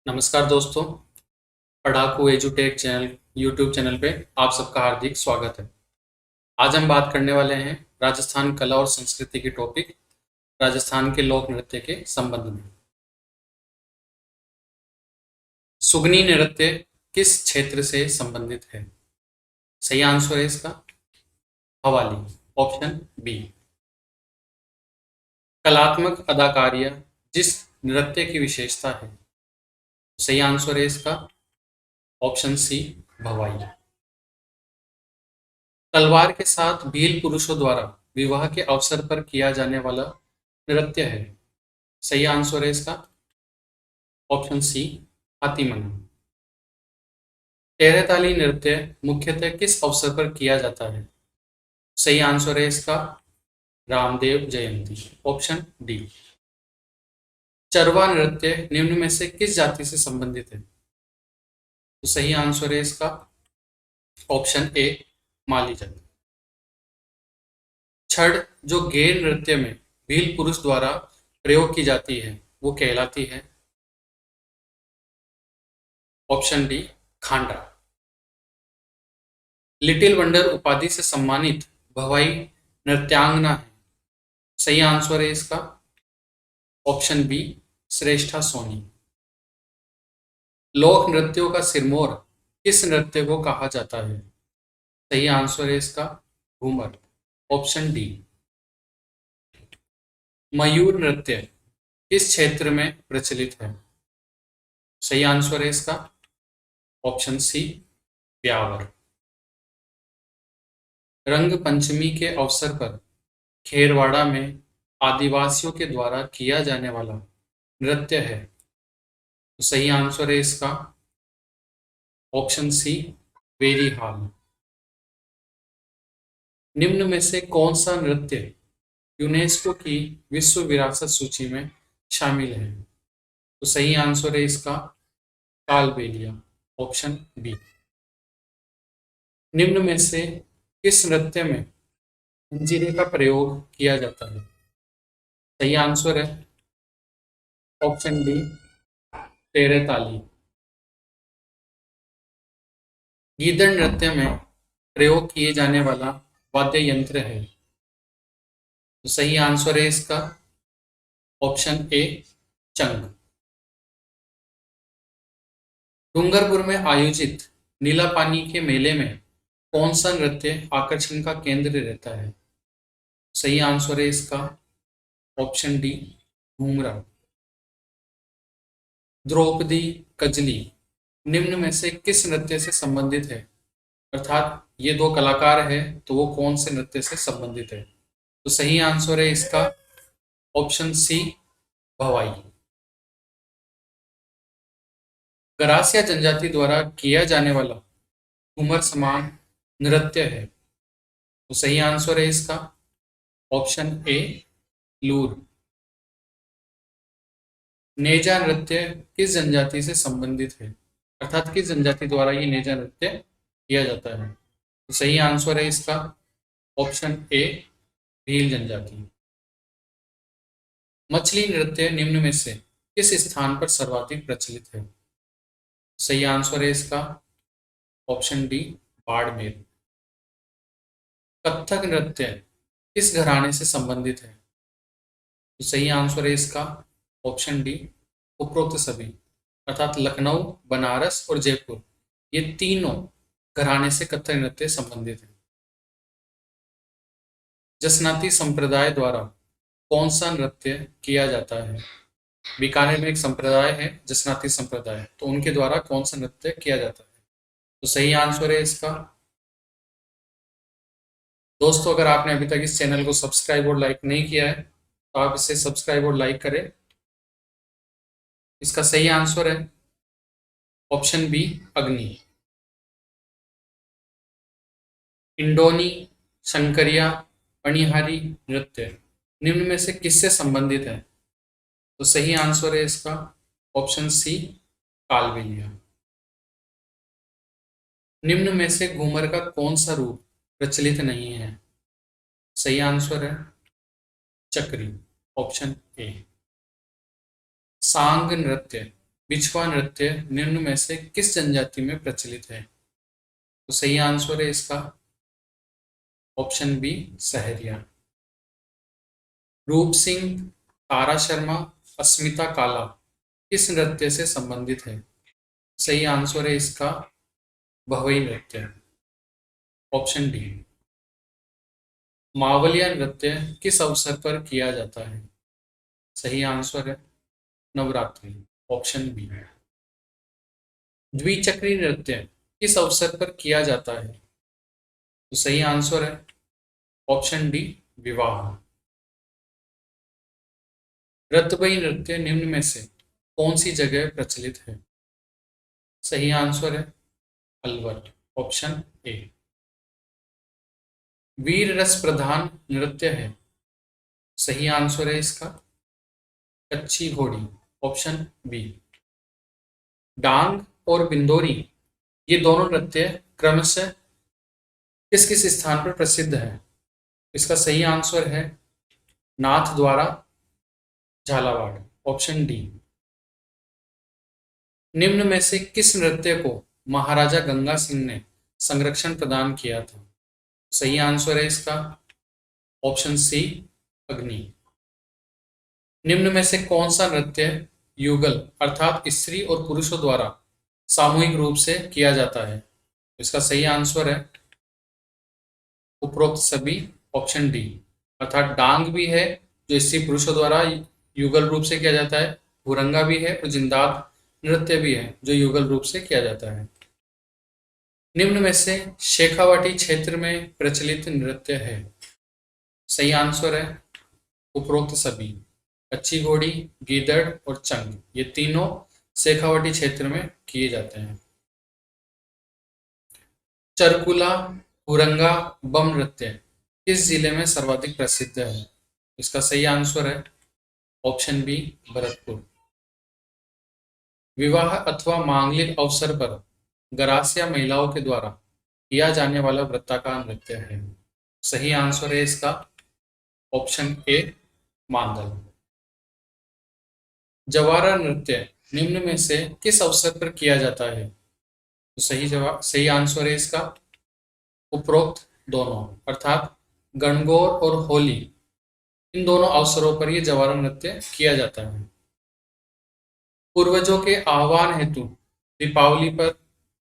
नमस्कार दोस्तों। पढ़ाकू एजुटेक channel YouTube channel पे आप सबका हार्दिक स्वागत है। आज हम बात करने वाले हैं राजस्थान कला और संस्कृति की टॉपिक राजस्थान के लोक नृत्य के संबंध में। सुगनी नृत्य किस क्षेत्र से संबंधित है? सही आंसर है इसका हवाली, ऑप्शन बी। कलात्मक अदाकारियां जिस नृत्य की विशेषता है? सही आंसर है इसका ऑप्शन सी भवाई। तलवार के साथ भील पुरुषों द्वारा विवाह के अवसर पर किया जाने वाला नृत्य है। सही आंसर है इसका ऑप्शन सी हाथीमना। तेरहताली नृत्य मुख्यतः किस अवसर पर किया जाता है? सही आंसर है इसका रामदेव जयंती, ऑप्शन डी। चरवा नृत्य निम्न में से किस जाति से संबंधित है? तो सही आंसर है इसका ऑप्शन ए माली जाति। छड़ जो गैर नृत्य में भील पुरुष द्वारा प्रयोग की जाती है वो कहलाती है? ऑप्शन डी खांडा। लिटिल वंडर उपाधि से सम्मानित भवाई नृत्यांगना है। सही आंसर है इसका ऑप्शन बी श्रेष्ठा सोनी। लोक नृत्यों का सिरमौर किस नृत्य को कहा जाता है? सही आंसर है इसका घूमर, ऑप्शन डी। मयूर नृत्य किस क्षेत्र में प्रचलित है? सही आंसर है इसका ऑप्शन सी ब्यावर। रंग पंचमी के अवसर पर खेरवाड़ा में आदिवासियों के द्वारा किया जाने वाला नृत्य है। तो सही आंसर है इसका ऑप्शन सी वेरी हाल। निम्न में से कौन सा नृत्य यूनेस्को की विश्व विरासत सूची में शामिल है? तो सही आंसर है इसका कालबेलिया, ऑप्शन बी। निम्न में से किस नृत्य में मंजीरे का प्रयोग किया जाता है? सही आंसर है ऑप्शन डी तेरह ताली। गीदड़ नृत्य में प्रयोग किए जाने वाला वाद्य यंत्र है। तो सही आंसर है इसका ऑप्शन ए चंग। डूंगरपुर में आयोजित नीला पानी के मेले में कौन सा नृत्य आकर्षण का केंद्र रहता है? सही आंसर है इसका ऑप्शन डी घूमरा। द्रौपदी कजली निम्न में से किस नृत्य से संबंधित है? अर्थात ये दो कलाकार है तो वो कौन से नृत्य से संबंधित है? तो सही आंसर है इसका ऑप्शन सी भवाई। गरासिया जनजाति द्वारा किया जाने वाला घूमर समान नृत्य है। तो सही आंसर है इसका ऑप्शन ए लूर। नेजा नृत्य किस जनजाति से संबंधित है? अर्थात किस जनजाति द्वारा ये नेजा नृत्य किया जाता है? तो सही आंसर है इसका ऑप्शन ए भील जनजाति। मछली नृत्य निम्न में से किस स्थान पर सर्वाधिक प्रचलित है? सही आंसर है इसका ऑप्शन डी बाड़मेर। कथक नृत्य किस घराने से संबंधित है? तो सही आंसर है इसका ऑप्शन डी उपरोक्त सभी, अर्थात लखनऊ, बनारस और जयपुर ये तीनों घराने से कथक नृत्य संबंधित है। जसनाती संप्रदाय द्वारा कौन सा नृत्य किया जाता है? बीकानेर में एक संप्रदाय है जसनाती संप्रदाय, तो उनके द्वारा कौन सा नृत्य किया जाता है? तो सही आंसर है इसका दोस्तों, अगर आपने अभी तक इस चैनल को सब्सक्राइब और लाइक नहीं किया है तो आप इसे सब्सक्राइब और लाइक करें। इसका सही आंसर है ऑप्शन बी अग्नि। इंडोनी, शंकरिया, पणिहारी नृत्य निम्न में से किससे संबंधित है? तो सही आंसर है इसका ऑप्शन सी कालबेलिया। निम्न में से घूमर का कौन सा रूप प्रचलित नहीं है? सही आंसर है चक्री, ऑप्शन ए। सांग नृत्य बिछवा नृत्य निम्न में से किस जनजाति में प्रचलित है? तो सही आंसर है इसका ऑप्शन बी सहरिया। रूप सिंह, तारा शर्मा, अस्मिता काला किस नृत्य से संबंधित है? सही आंसर है इसका भवई नृत्य, ऑप्शन डी। मावलिया नृत्य किस अवसर पर किया जाता है? सही आंसर है नवरात्रि, ऑप्शन बी। द्विचक्री नृत्य किस अवसर पर किया जाता है? तो सही आंसर है ऑप्शन डी विवाह। रतबई नृत्य निम्न में से कौन सी जगह प्रचलित है? सही आंसर है अलवर, ऑप्शन ए। वीर रस प्रधान नृत्य है, सही आंसर है इसका कच्ची घोड़ी, ऑप्शन बी। डांग और बिंदोरी ये दोनों नृत्य क्रमशः किस किस स्थान पर प्रसिद्ध है? इसका सही आंसर है नाथ द्वारा झालावाड़, ऑप्शन डी। निम्न में से किस नृत्य को महाराजा गंगा सिंह ने संरक्षण प्रदान किया था? सही आंसर है इसका ऑप्शन सी अग्नि। निम्न में से कौन सा नृत्य युगल अर्थात स्त्री और पुरुषों द्वारा सामूहिक रूप से किया जाता है? इसका सही आंसर है उपरोक्त सभी, ऑप्शन डी। अर्थात डांग भी है जो स्त्री पुरुषों द्वारा युगल रूप से किया जाता है, हुरंगा भी है और जिंदात नृत्य भी है जो युगल रूप से किया जाता है। निम्न में से शेखावाटी क्षेत्र में प्रचलित नृत्य है? सही आंसर है उपरोक्त सभी। कच्ची घोड़ी, गीदड़ और चंग ये तीनों शेखावाटी क्षेत्र में किए जाते हैं। चरकुला, हुरंगा, बम नृत्य किस जिले में सर्वाधिक प्रसिद्ध है? इसका सही आंसर है ऑप्शन बी भरतपुर। विवाह अथवा मांगलिक अवसर पर गरासिया महिलाओं के द्वारा किया जाने वाला वृत्ताकार नृत्य है। सही आंसर है इसका ऑप्शन ए मांदल। जवारा नृत्य निम्न में से किस अवसर पर किया जाता है? तो सही आंसर है इसका उपरोक्त दोनों, अर्थात गणगौर और होली इन दोनों अवसरों पर यह जवारा नृत्य किया जाता है। पूर्वजों के आह्वान हेतु दीपावली पर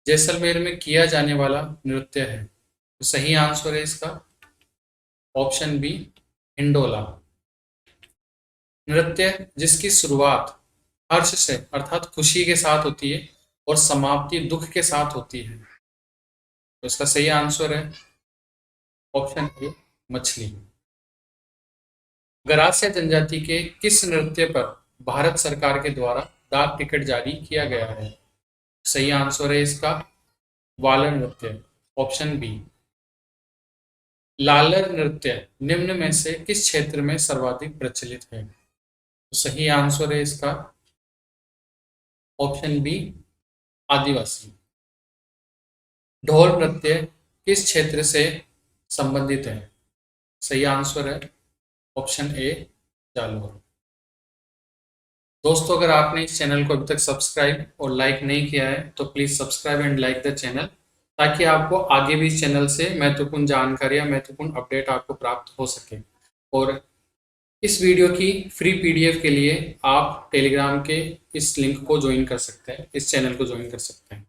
जैसलमेर में किया जाने वाला नृत्य है। तो सही आंसर है इसका ऑप्शन बी हिंडोला। नृत्य जिसकी शुरुआत हर्ष से अर्थात खुशी के साथ होती है और समाप्ति दुख के साथ होती है, तो इसका सही आंसर है ऑप्शन ए मछली। गरासिया जनजाति के किस नृत्य पर भारत सरकार के द्वारा डाक टिकट जारी किया गया है? सही आंसर है इसका वालर नृत्य, ऑप्शन बी। लालर नृत्य निम्न में से किस क्षेत्र में सर्वाधिक प्रचलित है? तो सही आंसर है इसका ऑप्शन बी आदिवासी। ढोल नृत्य किस क्षेत्र से संबंधित है? सही आंसर है ऑप्शन ए जालौर। दोस्तों, अगर आपने इस चैनल को अभी तक सब्सक्राइब और लाइक नहीं किया है तो please subscribe and like the channel, ताकि आपको आगे भी इस चैनल से महत्वपूर्ण जानकारी या महत्वपूर्ण अपडेट आपको प्राप्त हो सके। और इस वीडियो की फ्री पीडीएफ के लिए आप टेलीग्राम के इस लिंक को ज्वाइन कर सकते हैं, इस चैनल को ज्वाइन कर सकते हैं।